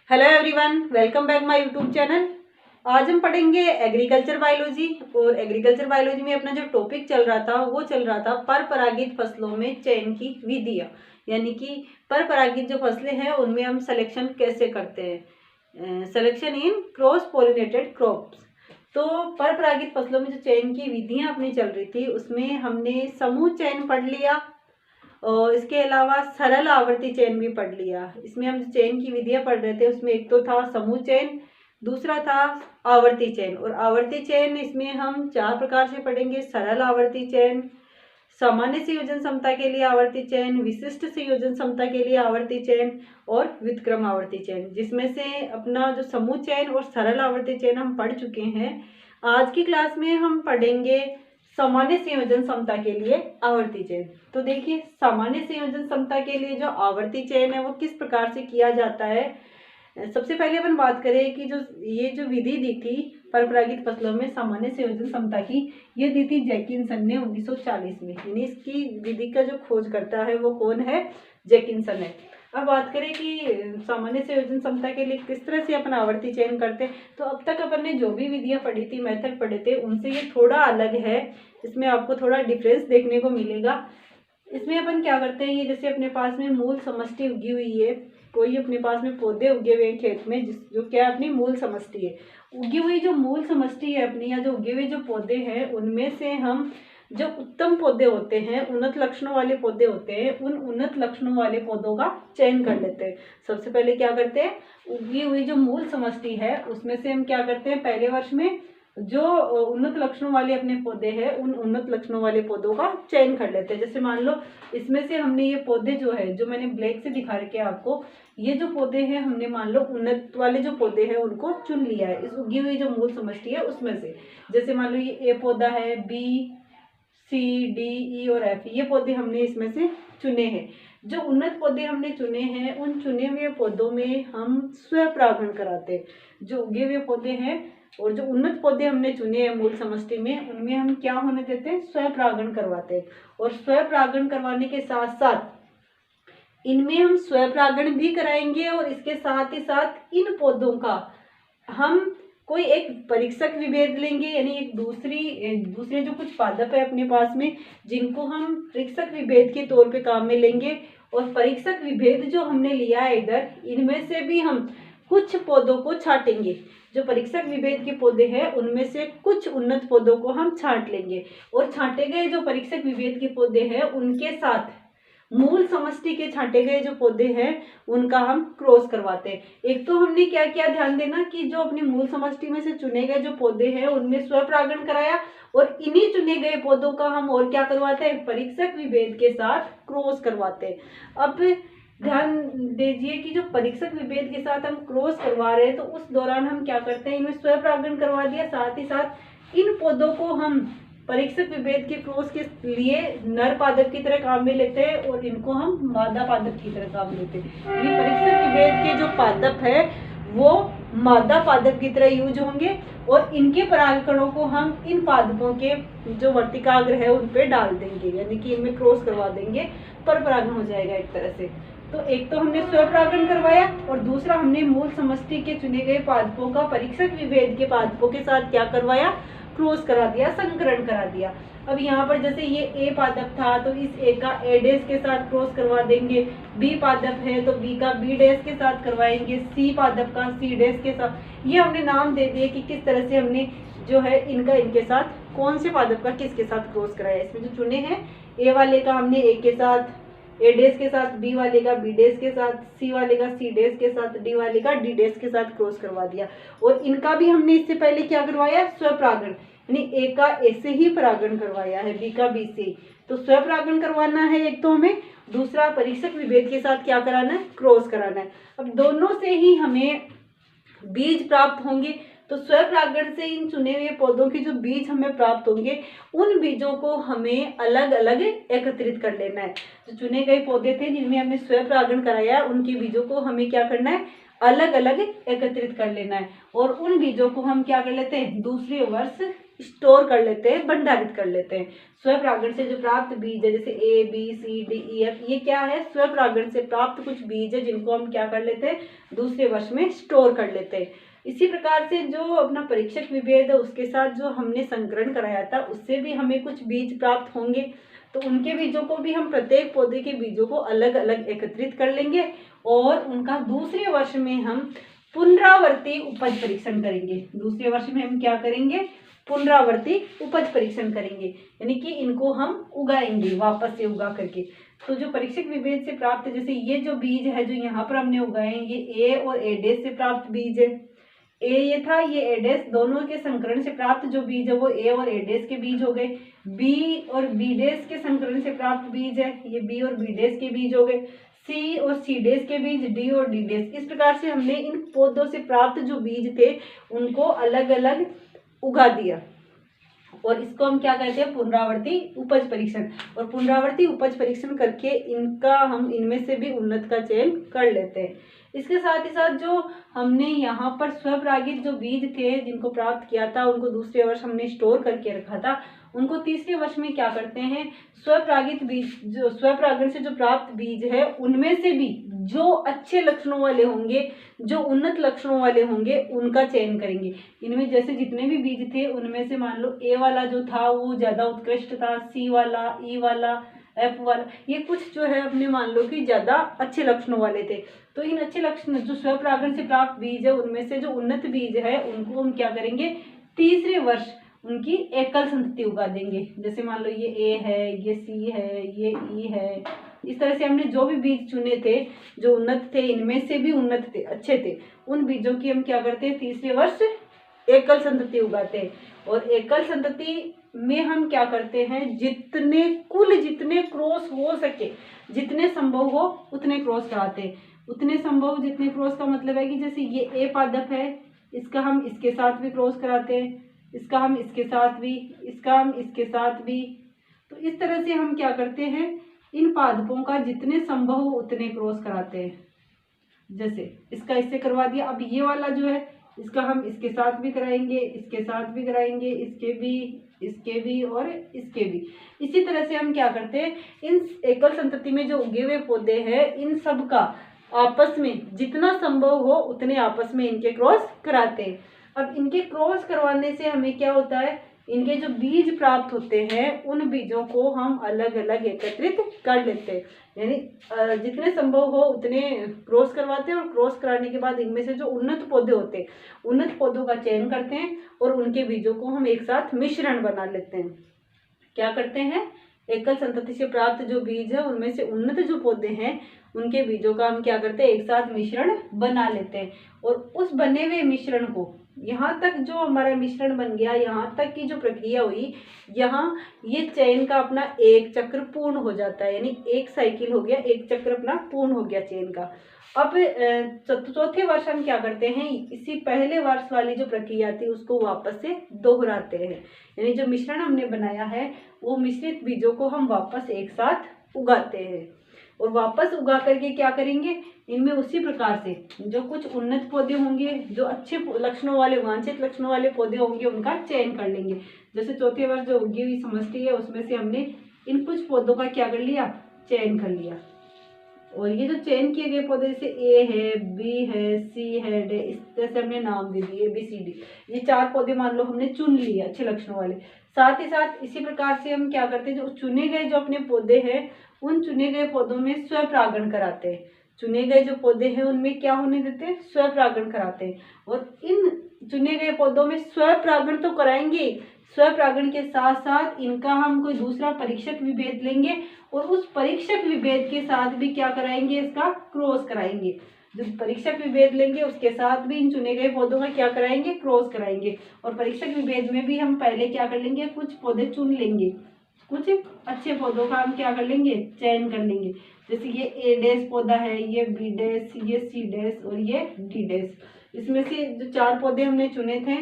Hello everyone, welcome back my YouTube channel. आज हम पढ़ेंगे एग्रीकल्चर बायोलॉजी। और एग्रीकल्चर बायोलॉजी में अपना जो टॉपिक चल रहा था वो चल रहा था परपरागित फसलों में चयन की विधियाँ, यानी कि परपरागित जो फसलें हैं उनमें हम सिलेक्शन कैसे करते हैं, selection in cross pollinated crops. तो परपरागित फसलों में जो चयन की विधियाँ अपनी चल रही थी उसमें हमने समूह चयन पढ़ लिया और इसके अलावा सरल आवर्ती चयन भी पढ़ लिया। इसमें हम चयन की विधियां पढ़ रहे थे उसमें एक तो था समूह चयन, दूसरा था आवर्ती चयन। और आवर्ती चयन इसमें हम 4 प्रकार से पढ़ेंगे: सरल आवर्ती चयन, सामान्य संयोजन समता के लिए आवर्ती चयन, विशिष्ट संयोजन समता के लिए आवर्ती चयन और व्युत्क्रम आवर्ती चयन। जिसमें से अपना जो समूह चयन और सरल आवर्ती चयन हम पढ़ चुके हैं। आज की क्लास में हम पढ़ेंगे सामान्य संयोजन समता के लिए आवर्ती चयन। तो देखिए, सामान्य संयोजन समता के लिए जो आवर्ती चयन है वो किस प्रकार से किया जाता है। सबसे पहले अपन बात करें कि जो विधि दी थी परपरागित फसलों में सामान्य संयोजन समता की, ये दी थी जैकिंसन ने 1940 में। यानी इसकी विधि का जो खोज करता है वो कौन है? जैकिंसन है। अब बात करें कि सामान्य संयोजन समता के लिए किस तरह से अपन आवर्ती चयन करते हैं, तो अब तक अपन ने जो भी विधियां पढ़ी थी, मेथड पढ़े थे, उनसे ये थोड़ा अलग है। इसमें आपको थोड़ा डिफरेंस देखने को मिलेगा। इसमें अपन क्या करते हैं, ये जैसे अपने पास में मूल समष्टि उगी हुई है, कोई अपने पास में पौधे उगे हुए हैं खेत में, जो क्या अपनी मूल समष्टि है। उगी हुई जो मूल समष्टि है अपनी, या जो उगे हुए जो पौधे हैं, उनमें से हम जो उत्तम पौधे होते हैं, उन्नत लक्षणों वाले पौधे होते हैं, उन उन्नत लक्षणों वाले पौधों का चयन कर लेते हैं। सबसे पहले क्या करते हैं, उगी हुई जो मूल समष्टि है उसमें से हम क्या करते हैं, पहले वर्ष में जो उन्नत लक्षणों वाले अपने पौधे हैं, उन उन्नत लक्षणों वाले पौधों का चयन कर लेते हैं। जैसे मान लो इसमें से हमने ये पौधे जो है, जो मैंने ब्लैक से दिखा रखे हैं आपको, ये जो पौधे हैं हमने मान लो उन्नत वाले जो पौधे हैं उनको चुन लिया है इस उगी हुई जो मूल समष्टि है उसमें से। जैसे मान लो ये ए पौधा है, बी, सी, डी, ई और एफ, ये पौधे हमने इसमें से चुने हैं। जो उन्नत पौधे हमने चुने हैं, उन चुने हुए पौधों में हम स्वपरागण कराते हैं। जो उगे हुए पौधे हैं और जो उन्नत पौधे हमने चुने हैं मूल समष्टि में, उनमें हम क्या होने देते हैं, स्वपरागण करवाते हैं। और स्वपरागण करवाने के साथ साथ इनमें हम स्वपरागण भी कराएंगे और इसके साथ ही साथ इन पौधों का हम कोई एक परीक्षक विभेद लेंगे, यानी एक दूसरे जो कुछ पादप है अपने पास में, जिनको हम परीक्षक विभेद के तौर पे काम में लेंगे। और परीक्षक विभेद जो हमने लिया है इधर, इनमें से भी हम कुछ पौधों को छांटेंगे। जो परीक्षक विभेद के पौधे हैं उनमें से कुछ उन्नत पौधों को हम छांट लेंगे और छांटे गए जो परीक्षक विभेद के पौधे हैं उनके साथ मूल समष्टि के छांटे गए जो पौधे हैं उनका हम क्रॉस करवाते हैं। एक तो हमने क्या क्या ध्यान देना कि जो अपनी मूल समष्टि में से चुने गए जो पौधे हैं उनमें स्वपरागण कराया, और इन्हीं चुने गए पौधों का हम और क्या करवाते हैं, परीक्षक विभेद के साथ क्रॉस करवाते हैं। अब ध्यान दीजिए कि जो परीक्षक विभेद के साथ हम क्रॉस करवा रहे हैं, तो उस दौरान हम क्या करते हैं, इनमें स्वपरागण करवा दिया, साथ ही साथ इन पौधों को हम परीक्षक विभेद के क्रॉस के लिए नर पादप की तरह काम में लेते हैं और इनको हम मादा पादप की तरह काम लेते हैं। यानी परीक्षक विभेद के जो पादप है वो मादा पादप की तरह यूज होंगे और इनके परागकणों को हम इन पादपों के जो वर्तिकाग्र है उन पे डाल देंगे, यानी कि इनमें क्रॉस करवा देंगे, पर परागण हो जाएगा एक तरह से। तो एक तो हमने स्वपरागण करवाया और दूसरा हमने मूल समष्टि के चुने गए पादपों का परीक्षक विभेद के पादपों के साथ क्या करवाया, क्रॉस करा दिया, संकरण करा दिया। अब यहाँ पर जैसे ये ए पादप था तो इस ए का ए डेस के साथ क्रॉस करवा देंगे, बी पादप है तो बी का बी डेस के साथ करवाएंगे, सी पादप का सी डेस के साथ। ये हमने नाम दे दिए कि किस तरह से हमने जो है इनका इनके साथ कौन से पादप का किसके साथ क्रॉस कराया। इसमें जो चुने हैं, ए वाले का हमने ए के साथ ए डेस के साथ, बी वाले का बी डेस के साथ, सी वाले का सी डेस के साथ, डी वाले का डी डेस के साथ क्रॉस करवा दिया। और इनका भी हमने इससे पहले क्या करवाया, स्वपरागण, यानी ए का ए से ही परागण करवाया है, बी का बी से। तो स्वपरागण करवाना है एक तो हमें, दूसरा परीक्षक विभेद के साथ क्या कराना है, क्रॉस कराना है। अब दोनों से ही हमें बीज प्राप्त होंगे, तो स्वपरागण से इन चुने हुए पौधों के जो बीज हमें प्राप्त होंगे उन बीजों को हमें अलग अलग एकत्रित कर लेना है। जो चुने गए पौधे थे जिनमें हमने स्वपरागण कराया, उनके बीजों को हमें क्या करना है, अलग अलग एकत्रित कर लेना है। और उन बीजों को हम क्या कर लेते हैं, दूसरे वर्ष स्टोर कर लेते हैं, भंडारित कर लेते हैं। स्वपरागण से जो प्राप्त बीज है, जैसे A B C D E F, ये क्या है, स्वपरागण से प्राप्त कुछ बीज है जिनको हम क्या कर लेते हैं, दूसरे वर्ष में स्टोर कर लेते हैं। इसी प्रकार से जो अपना परीक्षक विभेद है उसके साथ जो हमने संकरण कराया था उससे भी हमें कुछ बीज प्राप्त होंगे, तो उनके बीजों को भी हम प्रत्येक पौधे के बीजों को अलग अलग एकत्रित कर लेंगे और उनका दूसरे वर्ष में हम पुनरावर्ती उपज परीक्षण करेंगे। दूसरे वर्ष में हम क्या करेंगे, पुनरावर्ती उपज परीक्षण करेंगे, यानी कि इनको हम उगाएंगे वापस से उगा करके। तो जो परीक्षक विभेद से प्राप्त, जैसे ये जो बीज है जो यहाँ पर हमने उगाए हैं, ये ए और ए डैश से प्राप्त बीज है। ए ये था, ये ए डैश, दोनों के संकरण से प्राप्त जो बीज है वो ए और ए डैश के बीज हो गए। बी और बी डैश के संकरण से प्राप्त बीज है, ये बी और बी डैश के बीज हो गए। सी और सी डैश के बीज, डी और डी डैश। इस प्रकार से हमने इन पौधों से प्राप्त जो बीज थे उनको अलग अलग उगा दिया और इसको हम क्या कहते हैं, पुनरावर्ती उपज परीक्षण। और पुनरावर्ती उपज परीक्षण करके इनमें से भी उन्नत का चयन कर लेते हैं। इसके साथ ही साथ जो हमने यहाँ पर स्वपरागित जो बीज थे जिनको प्राप्त किया था उनको दूसरे वर्ष हमने स्टोर करके रखा था, उनको तीसरे वर्ष में क्या करते हैं, स्वपरागित बीज, जो स्वपरागण से जो प्राप्त बीज है उनमें से भी जो अच्छे लक्षणों वाले होंगे, जो उन्नत लक्षणों वाले होंगे उनका चयन करेंगे। इनमें जैसे जितने भी बीज थे उनमें से मान लो ए वाला जो था वो ज़्यादा उत्कृष्ट था, सी वाला, ई वाला, एफ वाला, ये कुछ जो है अपने मान लो कि ज़्यादा अच्छे लक्षणों वाले थे। तो इन अच्छे लक्षण जो स्वपरागण से प्राप्त बीज है उनमें से जो उन्नत बीज है उनको हम क्या करेंगे, तीसरे वर्ष उनकी एकल संतति उगा देंगे। जैसे मान लो ये ए है, ये सी है, ये ई है। इस तरह से हमने जो भी बीज चुने थे जो उन्नत थे, इनमें से भी उन्नत थे, अच्छे थे, उन बीजों की हम क्या करते हैं, तीसरे वर्ष एकल संतति उगाते हैं। और एकल संतति में हम क्या करते हैं, जितने क्रॉस हो सके, जितने संभव हो उतने क्रॉस कराते हैं। उतने संभव जितने क्रॉस का मतलब है कि जैसे ये ए पादप है, इसका हम इसके साथ भी क्रॉस कराते हैं, इसका हम इसके साथ भी, इसका हम इसके साथ भी। तो इस तरह से हम क्या करते हैं, इन पादपों का जितने संभव हो उतने क्रॉस कराते हैं। जैसे इसका इससे करवा दिया, अब ये वाला जो है इसका हम इसके साथ भी कराएंगे, इसके साथ भी कराएंगे, इसके भी और इसके भी। इसी तरह से हम क्या करते हैं, इन एकल संतति में जो उगे हुए पौधे हैं इन सब का आपस में जितना संभव हो उतने आपस में इनके क्रॉस कराते हैं। अब इनके क्रॉस करवाने से हमें क्या होता है, इनके जो बीज प्राप्त होते हैं उन बीजों को हम अलग अलग एकत्रित कर लेते हैं, यानी जितने संभव हो उतने क्रॉस करवाते हैं। और क्रॉस कराने के बाद इनमें से जो उन्नत पौधे होते हैं उन्नत पौधों का चयन करते हैं और उनके बीजों को हम एक साथ मिश्रण बना लेते हैं। क्या करते हैं, एकल संतति से प्राप्त जो बीज है उनमें से उन्नत जो पौधे हैं उनके बीजों का हम क्या करते हैं, एक साथ मिश्रण बना लेते हैं। और उस बने हुए मिश्रण को, यहाँ तक जो हमारा मिश्रण बन गया, यहाँ तक की जो प्रक्रिया हुई, यहाँ ये चयन का अपना एक चक्र पूर्ण हो जाता है, यानी एक साइकिल हो गया, एक चक्र अपना पूर्ण हो गया चयन का। अब चौथे वर्ष हम क्या करते हैं, इसी पहले वर्ष वाली जो प्रक्रिया थी उसको वापस से दोहराते हैं, यानी जो मिश्रण हमने बनाया है वो मिश्रित बीजों को हम वापस एक साथ उगाते हैं। और वापस उगा करके क्या करेंगे, इनमें उसी प्रकार से जो कुछ उन्नत पौधे होंगे, जो अच्छे लक्षणों वाले, वांछित लक्षणों वाले पौधे होंगे उनका चयन कर लेंगे। जैसे चौथे वर्ष जो उगी हुई समष्टि है उसमें से हमने इन कुछ पौधों का क्या कर लिया, चयन कर लिया। और ये जो चयन किए गए पौधे जैसे ए है, बी है, सी है, डी, इस तरह से हमने नाम दे दिए, बी सी डी, ये 4 पौधे मान लो हमने चुन लिए अच्छे लक्षणों वाले। साथ ही साथ इसी प्रकार से हम क्या करते हैं, जो चुने गए जो अपने पौधे हैं उन चुने गए पौधों में स्वपरागण कराते हैं। चुने गए जो पौधे हैं उनमें क्या होने देते हैं, स्वपरागण कराते हैं। और इन चुने गए पौधों में स्वपरागण तो कराएंगे, स्वपरागण के साथ साथ इनका हम कोई दूसरा परीक्षक विभेद लेंगे और उस परीक्षक विभेद के साथ भी क्या कराएंगे, इसका क्रॉस कराएंगे। जो परीक्षक विभेद लेंगे उसके साथ भी इन चुने गए पौधों का क्या कराएंगे, क्रॉस कराएंगे। और परीक्षक विभेद में भी हम पहले क्या कर लेंगे, कुछ पौधे चुन लेंगे, कुछ अच्छे पौधों का हम क्या कर लेंगे, चयन कर लेंगे। जैसे ये ए डैश पौधा है, ये बी डैश, ये सी डैश और ये डी डैश। इसमें से जो 4 पौधे हमने चुने थे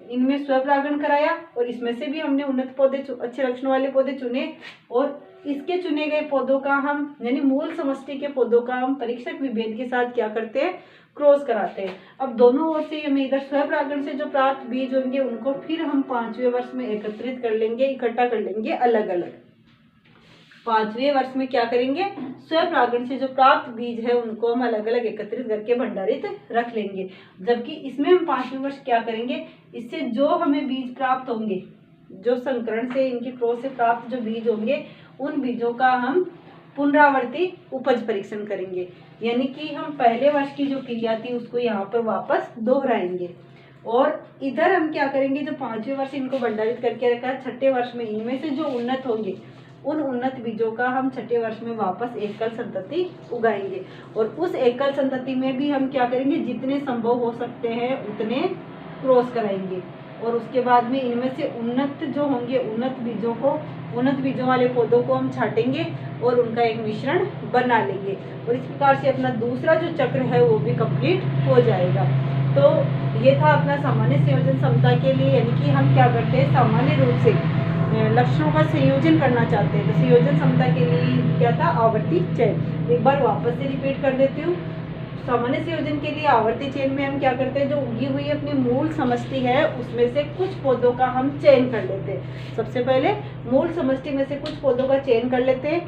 इनमें स्वपरागण कराया और इसमें से भी हमने उन्नत पौधे, अच्छे लक्षणों वाले पौधे चुने। और इसके चुने गए पौधों का हम, यानी मूल समष्टि के पौधों का हम परीक्षक विभेद के साथ क्या करते हैं, क्रॉस कराते हैं। अब दोनों ओर से हमें इधर स्वपरागण से जो प्राप्त बीज होंगे उनको फिर हम 5वें वर्ष में एकत्रित कर लेंगे, इकट्ठा कर लेंगे अलग अलग। 5वें वर्ष में क्या करेंगे, स्वपरागण से जो प्राप्त बीज है उनको हम अलग अलग एकत्रित करके भंडारित रख लेंगे। जबकि इसमें हम 5वें वर्ष क्या करेंगे, इससे जो हमें बीज प्राप्त होंगे, जो संकरण से इनकी क्रॉस से प्राप्त जो बीज होंगे उन बीजों का हम पुनरावर्ती उपज परीक्षण करेंगे। यानी कि हम पहले वर्ष की जो क्रिया थी उसको यहाँ पर वापस दोहराएंगे। और इधर हम क्या करेंगे, जो 5वें वर्ष इनको भंडारित करके रखा है, 6ठे वर्ष में इनमें से जो उन्नत होंगे उन उन्नत बीजों का हम 6ठे वर्ष में वापस एकल संतति उगाएंगे। और उस एकल संतति में भी हम क्या करेंगे, जितने संभव हो सकते हैं उतने क्रॉस कराएंगे। और उसके बाद में इनमें से उन्नत जो होंगे, उन्नत बीजों वाले पौधों को हम छाटेंगे और उनका एक मिश्रण बना लेंगे। और इस प्रकार से अपना दूसरा जो चक्र है वो भी कंप्लीट हो जाएगा। तो ये था अपना सामान्य संयोजन क्षमता के लिए, यानी कि हम क्या करते हैं, सामान्य रूप से लक्षणों का संयोजन करना चाहते हैं। तो संयोजन क्षमता के लिए क्या था, आवर्ती चयन। एक बार वापस से रिपीट कर देती हूँ। सामान्य संयोजन के लिए आवर्ती चयन में हम क्या करते हैं, जो उगी हुई अपनी मूल समष्टि है उसमें से कुछ पौधों का हम चयन कर लेते हैं। सबसे पहले मूल समष्टि में से कुछ पौधों का चयन कर लेते हैं,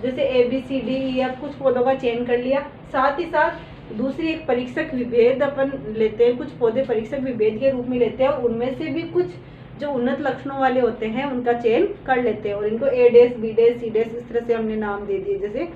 जैसे ABCDEF कुछ पौधों का चयन कर लिया। साथ ही साथ दूसरी एक परीक्षक विभेद अपन लेते हैं, कुछ पौधे परीक्षक विभेद के रूप में लेते हैं और उनमें से भी कुछ जो उन्नत लक्षणों वाले होते हैं उनका चयन कर लेते हैं और इनको A-B-C- इस तरह से हमने नाम दे दिए। जैसे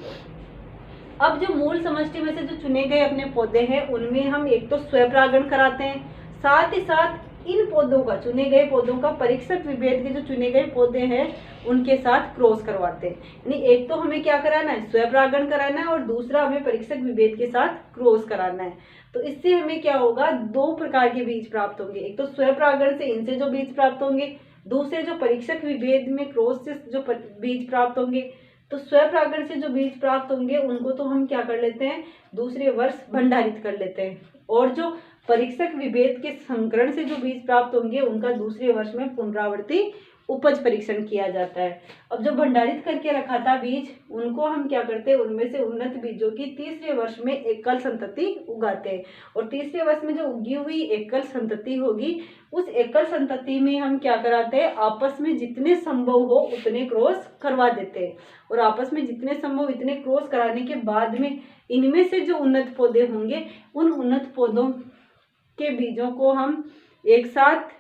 अब जो मूल समष्टि में से जो चुने गए अपने पौधे हैं उनमें हम एक तो स्वपरागण कराते हैं, साथ ही साथ इन पौधों का, चुने गए पौधों का परीक्षक विभेद के जो चुने गए पौधे हैं उनके साथ क्रॉस करवाते हैं। यानी एक तो हमें क्या कराना है, स्वपरागण कराना है और दूसरा हमें परीक्षक विभेद के साथ क्रॉस कराना है। तो इससे हमें क्या होगा, दो प्रकार के बीज प्राप्त होंगे। एक तो स्वपरागण से इनसे जो बीज प्राप्त होंगे, दूसरे जो परीक्षक विभेद में क्रॉस से जो बीज प्राप्त होंगे। तो स्वपरागण से जो बीज प्राप्त होंगे उनको तो हम क्या कर लेते हैं, दूसरे वर्ष भंडारित कर लेते हैं। और जो परीक्षक विभेद के संकरण से जो बीज प्राप्त होंगे उनका दूसरे वर्ष में पुनरावर्ती उपज परीक्षण किया जाता है। अब जो भंडारित करके रखा था बीज, उनको हम क्या करते हैं, उनमें से उन्नत बीजों की तीसरे वर्ष में एकल संतति उगाते हैं। और तीसरे वर्ष में जो उगी हुई एकल संतति होगी, उस एकल संतति में हम क्या कराते हैं, आपस में जितने संभव हो उतने क्रॉस करवा देते हैं। और आपस में जितने संभव इतने क्रॉस कराने के बाद में इनमें से जो उन्नत पौधे होंगे उन उन्नत पौधों के बीजों को हम एक साथ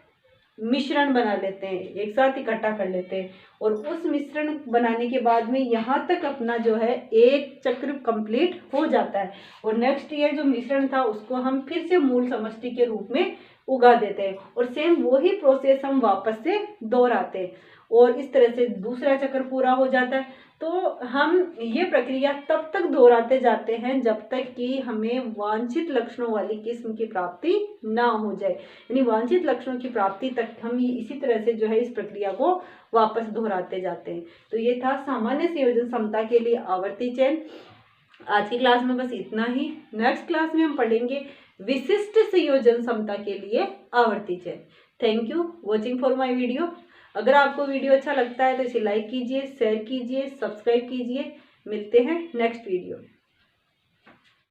मिश्रण बना लेते हैं, एक साथ इकट्ठा कर लेते हैं। और उस मिश्रण बनाने के बाद में यहाँ तक अपना जो है एक चक्र कंप्लीट हो जाता है। और नेक्स्ट ईयर जो मिश्रण था उसको हम फिर से मूल समष्टि के रूप में उगा देते हैं और सेम वही प्रोसेस हम वापस से दोहराते हैं और इस तरह से दूसरा चक्र पूरा हो जाता है। तो हम ये प्रक्रिया तब तक दोहराते जाते हैं जब तक कि हमें वांछित लक्षणों वाली किस्म की प्राप्ति ना हो जाए। यानी वांछित लक्षणों की प्राप्ति तक हम इसी तरह से जो है इस प्रक्रिया को वापस दोहराते जाते हैं। तो ये था सामान्य संयोजन क्षमता के लिए आवर्ती चयन। आज की क्लास में बस इतना ही। नेक्स्ट क्लास में हम पढ़ेंगे विशिष्ट संयोजन क्षमता के लिए आवर्ती चयन। Thank you watching for my video. अगर आपको वीडियो अच्छा लगता है तो इसे लाइक कीजिए, शेयर कीजिए, सब्सक्राइब कीजिए। मिलते हैं नेक्स्ट वीडियो।